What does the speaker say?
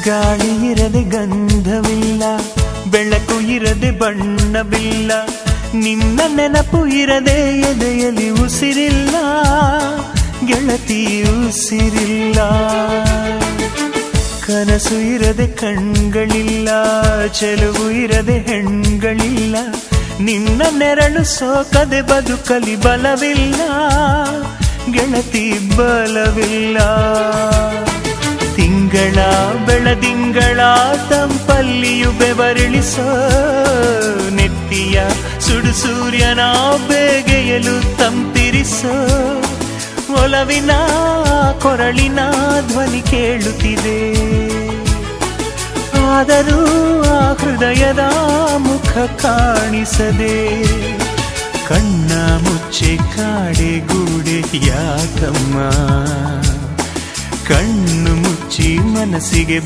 ಗಾಳಿ ಇರದೆ ಗಂಧವಿಲ್ಲ, ಬೆಳಕು ಇರದೆ ಬಣ್ಣವಿಲ್ಲ, ನಿನ್ನ ನೆನಪು ಇರದೆ ಎದೆಯಲ್ಲಿ ಉಸಿರಿಲ್ಲ, ಗೆಳತಿ ಉಸಿರಿಲ್ಲ. ಕನಸು ಇರದೆ ಕಣ್ಗಳಿಲ್ಲ, ಚೆಲುವು ಇರದೆ ಹೆಣ್ಗಳಿಲ್ಲ, ನಿನ್ನ ನೆರಳು ಸೋಕದೆ ಬದುಕಲಿ ಬಲವಿಲ್ಲ, ಗೆಳತಿ ಬಲವಿಲ್ಲ. ತಿಂಗಳ ಬೆಳದಿಂಗಳ ತಂಪಲ್ಲಿಯು ಬೆವರಿಳಿಸೋ, ನೆತ್ತಿಯ ಸುಡು ಸೂರ್ಯನ ಬೇಗೆಯಲು ತಂಪಿರಿಸೋ, ಒಲವಿನ ಕೊರಳಿನ ಧ್ವನಿ ಕೇಳುತ್ತಿದೆ, ಆದರೂ ಆ ಹೃದಯದ ಮುಖ ಕಾಣಿಸದೆ. ಕಣ್ಣ ಮುಚ್ಚೆ ಕಾಡೆ ಗೂಡೆ ಯಾಕಮ್ಮ, ಕಣ್ಣು ಮುಚ್ಚಿ ಮನಸ್ಸಿಗೆ